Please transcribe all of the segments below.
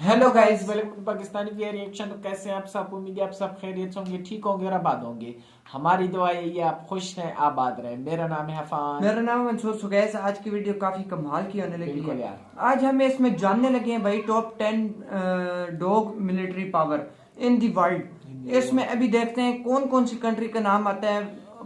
Hello guys, welcome to Pakistani VR reaction. तो कैसे हैं आप सब? उम्मीद है आप सब खैरियत से होंगे, ठीक होंगे और आबाद होंगे। हमारी दुआ यही है आप खुश रहें, आबाद रहें। मेरा नाम है हफान। मेरा नाम मंसूर सुगैस। आज की वीडियो काफी कमाल की होने लगी बिल्कुल है। यार। आज हम इसमें जानने लगे हैं भाई top 10 dog military power in the world. इसमें अभी देखते हैं कौन कौन सी कंट्री का नाम आता है।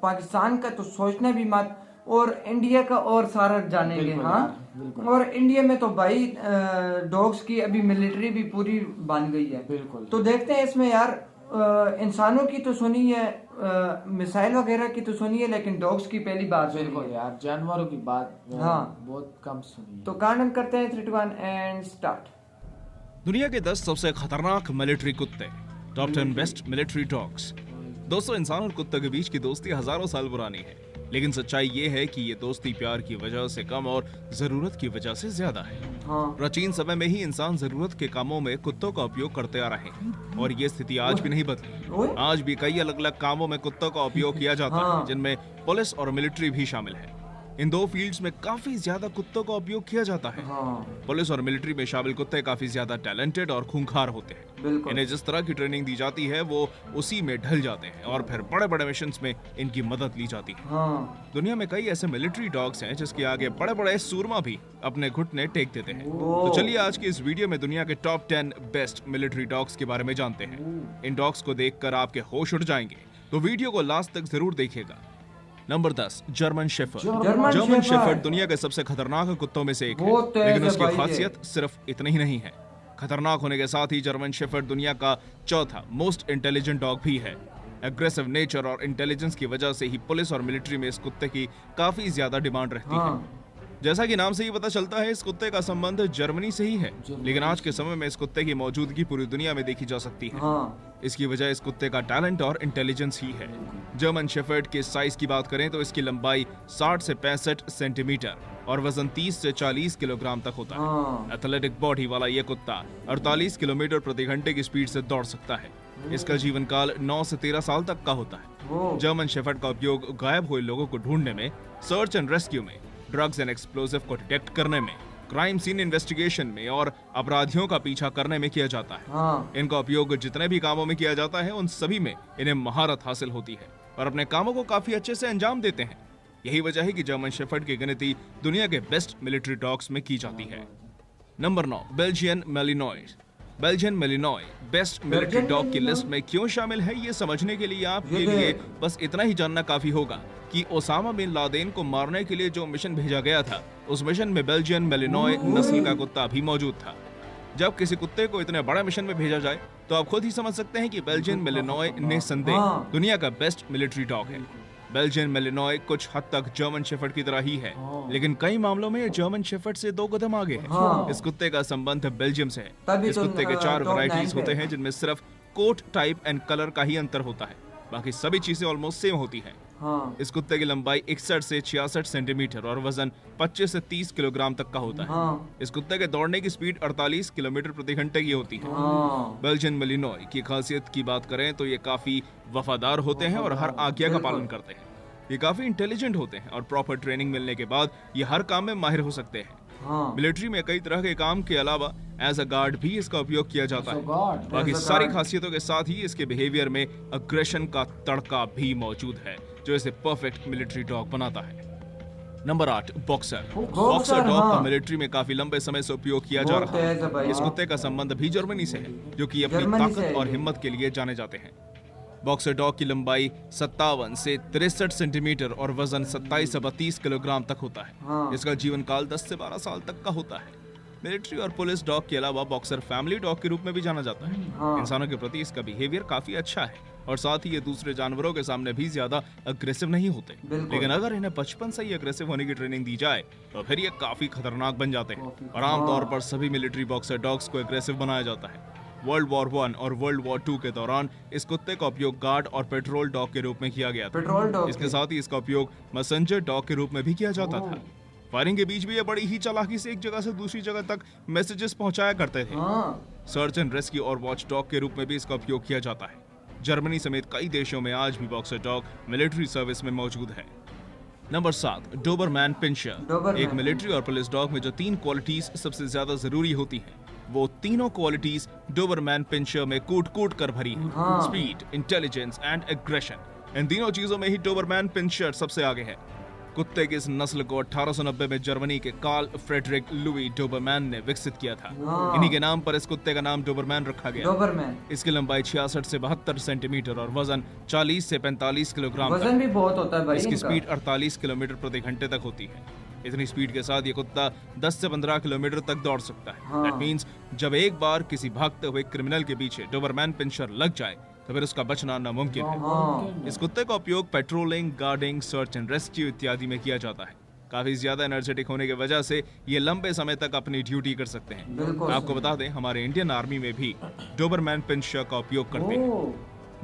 पाकिस्तान का तो सोचना भी मत, और इंडिया का और सारा जानेंगे। बिल्कुल हाँ यार, बिल्कुल। और इंडिया में तो भाई डॉग्स की अभी मिलिट्री भी पूरी बन गई है। बिल्कुल। तो देखते हैं इसमें यार इंसानों की तो सुनी है, मिसाइल वगैरह की तो सुनी है, लेकिन डॉग्स की पहली बार सुनी बिल्कुल है। यार, जानवरों की बात हाँ। बहुत कम सुनी है। तो कानन करते हैं 3 2 1 एंड स्टार्ट। दुनिया के 10 सबसे खतरनाक मिलिट्री कुत्ते, टॉप 10 बेस्ट मिलिट्री डॉग्स। दोस्तों, इंसान और कुत्ते के बीच की दोस्ती हजारों साल पुरानी है, लेकिन सच्चाई ये है कि ये दोस्ती प्यार की वजह से कम और जरूरत की वजह से ज्यादा है। हाँ। प्राचीन समय में ही इंसान जरूरत के कामों में कुत्तों का उपयोग करते आ रहे हैं और ये स्थिति आज भी नहीं बदली। ओए? आज भी कई अलग अलग कामों में कुत्तों का उपयोग किया जाता हाँ। है, जिनमें पुलिस और मिलिट्री भी शामिल है। इन दो फील्ड्स में काफी ज्यादा कुत्तों का उपयोग किया जाता है। हाँ। पुलिस और मिलिट्री में शामिल कुत्ते काफी ज्यादा टैलेंटेड और खूंखार होते हैं। बिल्कुल। इन्हें जिस तरह की ट्रेनिंग दी जाती है वो उसी में ढल जाते हैं और फिर बड़े बड़े मिशंस में इनकी मदद ली जाती है। हाँ। दुनिया में कई ऐसे मिलिट्री डॉग्स हैं जिसके आगे बड़े बड़े सूरमा भी अपने घुटने टेक देते हैं। तो चलिए आज की इस वीडियो में दुनिया के टॉप 10 बेस्ट मिलिट्री डॉग्स के बारे में जानते हैं। इन डॉग्स को देखकर आपके होश उड़ जाएंगे, तो वीडियो को लास्ट तक जरूर देखिएगा। Number 10, German shepherd. German shepherd दुनिया के सबसे खतरनाक कुत्तों में से एक है, बहुत तेज लेकिन है उसकी भाई ये। खासियत सिर्फ इतनी ही नहीं है। खतरनाक होने के साथ ही जर्मन शेफर्ड दुनिया का चौथा मोस्ट इंटेलिजेंट डॉग भी है। एग्रेसिव नेचर और इंटेलिजेंस की वजह से ही पुलिस और मिलिट्री में इस कुत्ते की काफी ज्यादा डिमांड रहती है। हाँ। जैसा कि नाम से ही पता चलता है, इस कुत्ते का संबंध जर्मनी से ही है, लेकिन आज के समय में इस कुत्ते की मौजूदगी पूरी दुनिया में देखी जा सकती है। हाँ। इसकी वजह इस कुत्ते का टैलेंट और इंटेलिजेंस ही है। जर्मन शेफर्ड के साइज की बात करें तो इसकी लंबाई 60 से 65 सेंटीमीटर और वजन 30 से 40 किलोग्राम तक होता है। हाँ। एथलेटिक बॉडी वाला ये कुत्ता 48 किलोमीटर प्रति घंटे की स्पीड से दौड़ सकता है। इसका जीवन काल 9 से 13 साल तक का होता है। जर्मन शेफर्ड का उपयोग गायब हुए लोगों को ढूंढने में, सर्च एंड रेस्क्यू में, ड्रग्स एंड एक्सप्लोसिव को डिटेक्ट करने में, क्राइम सीन इन्वेस्टिगेशन में और अपराधियों का पीछा करने में किया जाता है। हाँ। इनका उपयोग जितने भी कामों में किया जाता है उन सभी में इन्हें महारत हासिल होती है और अपने कामों को काफी अच्छे से अंजाम देते हैं। यही वजह है कि जर्मन शेफर्ड की गिनती दुनिया के बेस्ट मिलिट्री डॉग्स में की जाती है। Number 9, Belgian Malinois. Belgian Malinois best military dog की लिस्ट में क्यों शामिल है, ये समझने के लिए आपके लिए बस इतना ही जानना काफी होगा कि ओसामा बिन लादेन को मारने के लिए जो मिशन भेजा गया था, उस मिशन में बेल्जियन मैलिनॉय नस्ल का कुत्ता भी मौजूद था। जब किसी कुत्ते को इतने बड़ा मिशन में भेजा जाए तो आप खुद ही समझ सकते हैं कि बेल्जियन मैलिनॉय निस्संदेह दुनिया का बेस्ट मिलिट्री डॉग है। बेल्जियन मैलिनॉय कुछ हद तक जर्मन शेफर्ड की तरह ही है, लेकिन कई मामलों में जर्मन शेफर्ड से 2 कदम आगे है। इस कुत्ते का संबंध बेल्जियम से है। इस कुत्ते के 4 वैरायटीज होते हैं, जिनमें सिर्फ कोट टाइप एंड कलर का ही अंतर होता है, बाकी सभी चीजें ऑलमोस्ट सेम होती हैं। हाँ। इस कुत्ते की लंबाई 61 से 66 सेंटीमीटर और वजन 25 से 30 किलोग्राम तक का होता है। हाँ। इस कुत्ते के दौड़ने की स्पीड 48 किलोमीटर प्रति घंटे की होती है। हाँ। बेल्जियन मैलिनॉय की खासियत की बात करें तो ये काफी वफादार होते हैं और हर आज्ञा का पालन करते हैं। ये काफी इंटेलिजेंट होते हैं और प्रॉपर ट्रेनिंग मिलने के बाद ये हर काम में माहिर हो सकते हैं। हाँ। मिलिट्री में कई तरह के काम के अलावा एज अ गार्ड भी इसका उपयोग किया जाता है। बाकी सारी खासियतों के साथ ही इसके बिहेवियर में अग्रेशन का तड़का भी मौजूद है, जो इसे परफेक्ट मिलिट्री डॉग बनाता है। Number 8, boxer. बॉक्सर डॉग का मिलिट्री में काफी लंबे समय से उपयोग किया जा रहा है। इस कुत्ते का संबंध भी जर्मनी से है, जो कि अपनी ताकत और हिम्मत के लिए जाने जाते हैं। बॉक्सर डॉग की लंबाई 57 से 63 सेंटीमीटर और वजन 27 से 32 किलोग्राम तक होता है। हाँ। इसका जीवन काल 10 से 12 साल तक का होता है। मिलिट्री और पुलिस डॉग के अलावा बॉक्सर फैमिली डॉग के रूप में भी जाना जाता है। हाँ। इंसानों के प्रति इसका बिहेवियर काफी अच्छा है और साथ ही ये दूसरे जानवरों के सामने भी ज्यादा अग्रेसिव नहीं होते, लेकिन अगर इन्हें बचपन से ही अग्रेसिव होने की ट्रेनिंग दी जाए तो फिर ये काफी खतरनाक बन जाते हैं और आमतौर पर सभी मिलिट्री बॉक्सर डॉग्स को एग्रेसिव बनाया जाता है। वर्ल्ड वॉर 1 और वर्ल्ड वॉर 2 के दौरान इस कुत्ते का उपयोग गार्ड और पेट्रोल डॉग के रूप में किया गया था। इसके साथ ही इसका उपयोग मैसेंजर डॉग के रूप में भी किया जाता था। फायरिंग के बीच भी ये बड़ी ही चालाकी से एक जगह से दूसरी जगह तक मैसेजेस पहुंचाया करते थे। सर्च एंड रेस्क्यू और वॉच डॉग के रूप में भी इसका उपयोग किया जाता है। जर्मनी समेत कई देशों में आज भी बॉक्सर डॉग मिलिट्री सर्विस में मौजूद है। Number 7, Dobermann पिंशर। एक मिलिट्री और पुलिस डॉग में जो 3 क्वालिटीज सबसे ज्यादा जरूरी होती हैं, वो तीनों क्वालिटीज डोबरमैन पिंशर में कूट कूट कर भरी है। हाँ। स्पीड, इंटेलिजेंस एंड एग्रेशन, इन तीनों चीजों में ही डोबरमैन पिंशर सबसे आगे है। कुत्ते की इस नस्ल को 1890 में जर्मनी के कार्ल फ्रेडरिक लुई डोबरमैन ने विकसित किया था। हाँ। इन्हीं के नाम पर इस कुत्ते का नाम डोबरमैन रखा गया। डोबरमैन। इसकी लंबाई 66 से 72 सेंटीमीटर और वजन 40 से 45 किलोग्राम तक। वजन भी बहुत होता है भाई इसकी इनका। स्पीड 48 किलोमीटर प्रति घंटे तक होती है। इतनी स्पीड के साथ ये कुत्ता 10 से 15 किलोमीटर तक दौड़ सकता है। हाँ। दैट मींस जब एक बार किसी भागते हुए क्रिमिनल के पीछे डोबरमैन पिंशर लग जाए तो फिर उसका बचना नामुमकिन है। हाँ। इस कुत्ते का उपयोग patrolling, guarding, search and rescue इत्यादि में किया जाता है। काफी ज्यादा एनर्जेटिक होने की वजह से ये लंबे समय तक अपनी ड्यूटी कर सकते हैं। बिल्कुल। आपको बता दें, हमारे इंडियन आर्मी में भी डोबरमैन पिंशर का उपयोग करते हैं। Oh,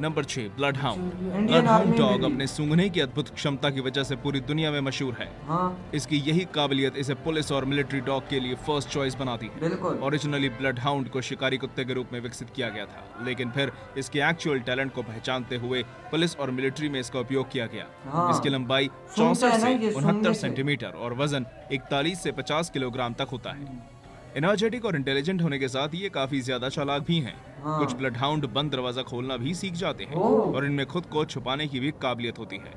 number 6, bloodhound. Indian blood army hound में डॉग भी। अपने सूंघने की अद्भुत क्षमता की वजह से पूरी दुनिया में मशहूर है। हाँ इसकी यही काबिलियत इसे पुलिस और मिलिट्री डॉग के लिए फर्स्ट चॉइस बनाती है। बिल्कुल। ओरिजिनली ब्लड हाउंड को शिकारी कुत्ते के रूप में विकसित किया गया था, लेकिन फिर इसके एक्चुअल टैलेंट को पहचानते हुए पुलिस और मिलिट्री में इसका उपयोग किया गया। हाँ। इसकी लंबाई सूंघता 64 है से ना, ये 69 सूंघने से। सेंटीमीटर और वजन 41 से 50 किलोग्राम तक होता है। एनर्जेटिक और इंटेलिजेंट होने के साथ ये काफी ज्यादा चालाक भी हैं। हाँ। कुछ ब्लड हाउंड बंद दरवाजा खोलना भी सीख जाते हैं ओह। और इनमें खुद को छुपाने की भी काबिलियत होती है।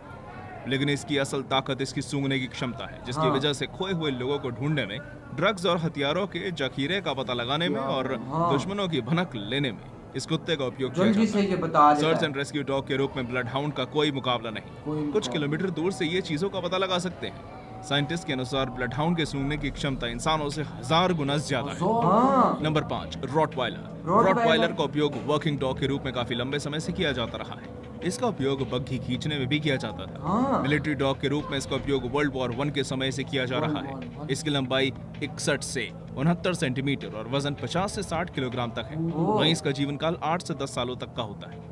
लेकिन इसकी असल ताकत इसकी सूंघने की क्षमता है, जिसकी हाँ। वजह से खोए हुए लोगों को ढूंढने में, ड्रग्स और हथियारों के जखीरे का पता लगाने में और हाँ। दुश्मनों की भनक लेने में इस कुत्ते का उपयोग किया जल्दी जाता से है। ये बता देता सर्च है। एंड रेस्क्यू डॉग के रूप में ब्लड हाउंड का कोई मुकाबला नहीं। कुछ किलोमीटर दूर से ये चीजों का पता लगा सकते हैं। साइंटिस्ट के अनुसार ब्लड हाउंड के सूंघने की क्षमता इंसानों से 1000 गुना ज्यादा है। हाँ नंबर 5, रॉटवाइलर। रॉटवाइलर। रॉटवाइलर का उपयोग वर्किंग डॉग के रूप में काफी लंबे समय से किया जाता रहा है। इसका उपयोग बग्घी खींचने में भी किया जाता था। हाँ। मिलिट्री डॉग के रूप में इसका उपयोग वर्ल्ड वॉर 1 के समय से किया जा रहा है। इसकी लंबाई 61 से 69 सेंटीमीटर और वजन 50 से 60 किलोग्राम तक है। ओह। वहीं इसका जीवन काल 8 से 10 सालों तक का होता है।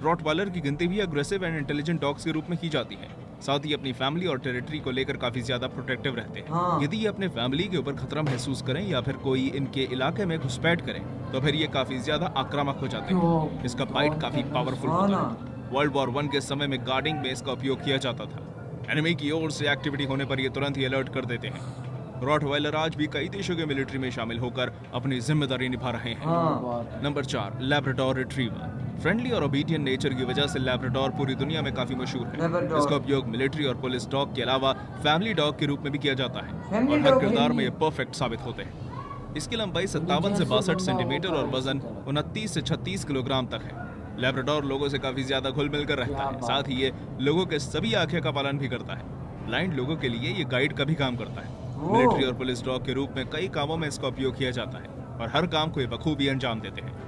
रॉटवाइलर की गिनती भी अग्रेसिव एंड इंटेलिजेंट डॉग्स के रूप में की जाती है। साथ ही अपनी फैमिली और टेरिटरी को लेकर काफी ज्यादा प्रोटेक्टिव रहते हैं। हाँ। यदि ये अपने फैमिली के ऊपर खतरा महसूस करें या फिर कोई इनके इलाके में घुसपैठ करें तो फिर ये काफी ज्यादा आक्रामक हो जाते हैं। इसका बाइट काफी पावरफुल हाँ होता ना। है। वर्ल्ड वॉर 1 के समय में गार्डिंग में इसका उपयोग किया जाता था। एनिमी की ओर से एक्टिविटी होने पर ये तुरंत ही अलर्ट कर देते हैं। रॉटवाइलर आज भी कई देशों के मिलिट्री में शामिल होकर अपनी जिम्मेदारी निभा रहे हैं। हाँ नंबर 4, लैब्राडोर रिट्रीवर। फ्रेंडली और ओबीडियंट नेचर की वजह से लैब्राडोर पूरी दुनिया में काफी मशहूर है। लैब्राडोर। इसका उपयोग मिलिट्री और पुलिस डॉग के अलावा फैमिली डॉग के रूप में भी किया जाता है फैमिली और हर डॉग किरदार है। में ये परफेक्ट साबित होते हैं। इसकी लंबाई 57 से 62 सेंटीमीटर और वजन 29 से 36 किलोग्राम तक है। लैब्राडोर लोगों से काफी ज्यादा घुल मिल कर रहता है। साथ ही ये लोगों के सभी आज्ञा का पालन भी करता है। ब्लाइंड लोगों के लिए ये गाइड का भी काम करता है। मिलिट्री और पुलिस डॉग के रूप में कई कामों में इसका उपयोग किया जाता है और हर काम को ये बखूबी अंजाम देते हैं।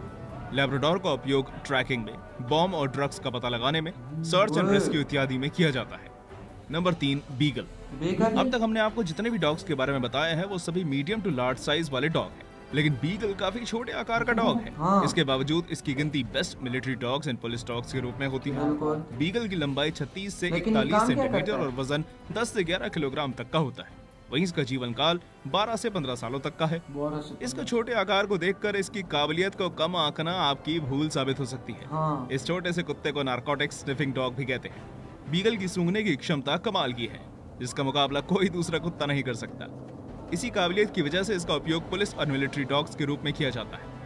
लैब्राडोर का उपयोग ट्रैकिंग में, बॉम्ब और ड्रग्स का पता लगाने में, सर्च एंड रेस्क्यू इत्यादि में किया जाता है। Number 3, beagle. बीगल। अब तक हमने आपको जितने भी डॉग्स के बारे में बताया है वो सभी मीडियम टू लार्ज साइज वाले डॉग हैं, लेकिन बीगल काफी छोटे आकार का डॉग है। हाँ। इसके बावजूद इसकी गिनती best military dogs and police dogs के रूप में होती है। बिल्कुल। बीगल की लंबाई 36 से लेकिन ये 41 काम क्या सेंटीमीटर करता है? और वजन 10 से 11 किलोग्राम तक का होता है। वहीं इसका जीवन काल 12 से 15 सालों तक का है। इसके छोटे आकार को देखकर इसकी काबिलियत को कम आंकना आपकी भूल साबित हो सकती है। हाँ। इस छोटे से कुत्ते को नारकोटिक्स स्निफिंग डॉग भी कहते हैं। बीगल की सूंघने की क्षमता कमाल की है, जिसका मुकाबला कोई दूसरा कुत्ता नहीं कर सकता। इसी काबिलियत की वजह से इसका उपयोग पुलिस और मिलिट्री डॉग्स के रूप में किया जाता है।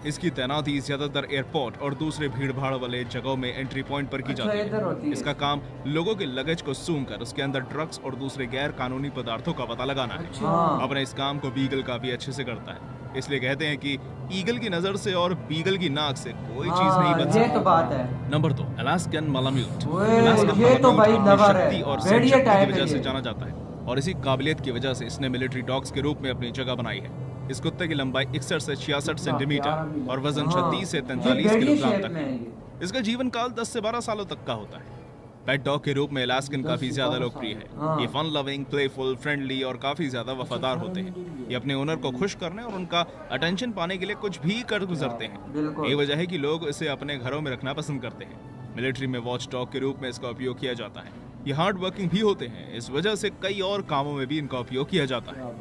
इसकी तैनाती ज्यादातर एयरपोर्ट और दूसरे भीड़-भाड़ वाले जगहों में एंट्री पॉइंट पर की अच्छा, जाती इधर होती है। है। इसका काम लोगों के लगेज को सूंघकर उसके अंदर ड्रग्स और दूसरे गैर कानूनी पदार्थों का पता लगाना है। हाँ। अपने इस काम को बीगल काफी अच्छे से करता है। इसलिए कहते हैं कि ईगल की नजर से और बीगल की नाक से कोई चीज नहीं बच ये सकती। तो बात है। Number 2, Alaskan malamute. ओए, अलास्कन ये तो मालाम्यूट भाई अपनी लवर है। शक्ति और भेड़िया सहनशक्ति टाइप की है वजह से ये। जाना जाता है और इसी काबिलियत की वजह से इसने मिलिट्री डॉग्स के रूप में अपनी जगह बनाई है। इस कुत्ते की लंबाई 61 से 66 सेंटीमीटर और वजन 36 से 43 ये किलोग्राम शेप तक में है। है ये। इसका जीवन काल 10 से 12 सालों तक का होता है। पेट डॉग के रूप में अलास्कन काफी ज्यादा लोकप्रिय है। हाँ। ये फन लविंग, प्लेफुल, फ्रेंडली और काफी ज्यादा वफादार होते हैं। ये अपने ओनर को खुश करने और उनका अटेंशन पाने के लिए कुछ भी कर गुजरते हैं। बिल्कुल। यही वजह है कि लोग इसे अपने घरों में रखना पसंद करते हैं। मिलिट्री में वॉच डॉग के रूप में इसका उपयोग किया जाता है। ये हार्ड वर्किंग भी होते हैं, इस वजह से कई और कामों में भी इनका उपयोग किया जाता है।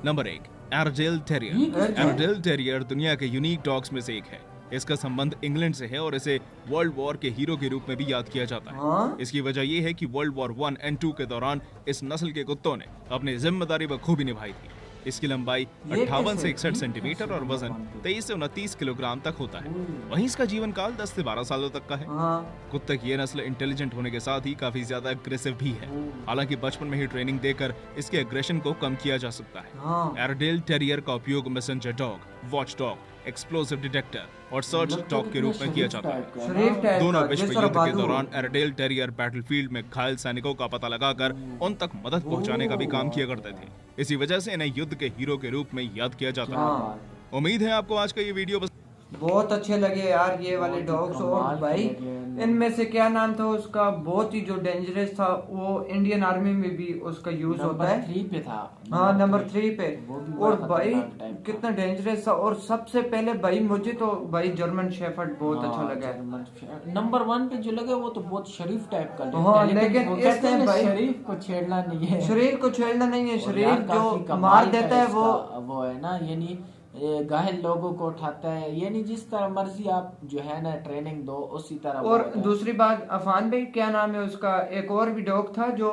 Number 1, Airedale terrier. Airedale terrier दुनिया के यूनिक डॉग्स में से एक है। इसका संबंध इंग्लैंड से है और इसे वर्ल्ड वॉर के हीरो के रूप में भी याद किया जाता है। हाँ? इसकी वजह यह है कि वर्ल्ड वॉर 1 एंड 2 के दौरान इस नस्ल के कुत्तों ने अपनी जिम्मेदारी बखूबी निभाई थी। इसकी लंबाई ये 58 से कैसे? 61 सेंटीमीटर और वजन 23 से 29 किलोग्राम तक होता है। वहीं इसका जीवन काल 10 से 12 सालों तक का है। हाँ कुत्ते की ये नस्ल इंटेलिजेंट होने के साथ ही काफी ज्यादा एग्रेसिव भी है। हालांकि बचपन में ही ट्रेनिंग देकर इसके एग्रेशन को कम किया जा सकता है। हाँ एयरडेल टेरियर का उपयोग messenger dog, watch dog, explosive detector और सर्च डॉग के रूप में किया जाता है। शरीफ टाइप दोनों का, विश्व जिस तरह युद्ध के बहादुर दौरान एयरडेल टेरियर बैटलफील्ड में घायल सैनिकों का पता लगाकर उन तक मदद पहुंचाने का भी काम किया करते थे। इसी वजह से इन्हें युद्ध के हीरो के रूप में याद किया जाता हाँ। है। उम्मीद है आपको आज का ये वीडियो बहुत अच्छे लगे यार ये वाले डॉग्स। और कमाल के भाई लगे। इनमें से क्या नाम था उसका, बहुत ही जो डेंजरस था, वो इंडियन आर्मी में भी उसका यूज होता है। नंबर 3 पे था। हाँ नंबर 3 पे। वो भी बड़ा और भाई खतरनाक टाइप का। कितना डेंजरस था। और सबसे पहले भाई मुझे तो भाई जर्मन शेफर्ड बहुत हाँ, अच्छा लगा है। नंबर 1 पे जो लगे वो तो बहुत शरीफ टाइप का लगता हाँ, है, लेकिन वो इस कहते हैं टाइम ना, भाई शरीफ को छेड़ना नहीं है। शरीर को छेड़ना नहीं है। और शरीर यार काफी जो कमाल मार का देता है वो इसका वो है ना, यानी घायल लोगों को उठाता है, यानी जिस तरह मर्जी आप जो है ना ट्रेनिंग दो उसी तरह वो और होता है। दूसरी बात अफान भाई क्या नाम है उसका, एक और भी डॉग था जो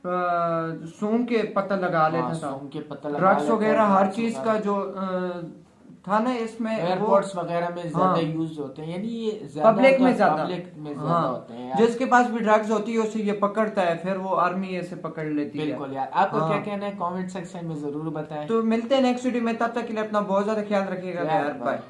सूंघ के पता लगा लेता था। सूंघ के पता लगा ड्रग्स लेता वगैरह है, हर drugs चीज वगैरह। का जो था ना इसमें एयरपोर्ट्स वगैरह में ज्यादा हाँ। यूज होते हैं, यानी ये ज्यादा पब्लिक में ज्यादा पब्लिक में ज्यादा हाँ। होते हैं यार। जिसके पास भी ड्रग्स होती है उसे ये पकड़ता है, फिर वो आर्मी ऐसे पकड़ लेती है। बिल्कुल यार, आपको हाँ। क्या कहना है कमेंट सेक्शन में जरूर बताएं। तो मिलते हैं नेक्स्ट वीडियो में, तब तक के लिए अपना बहुत ज्यादा ख्याल रखिएगा यार। बाय। बाय।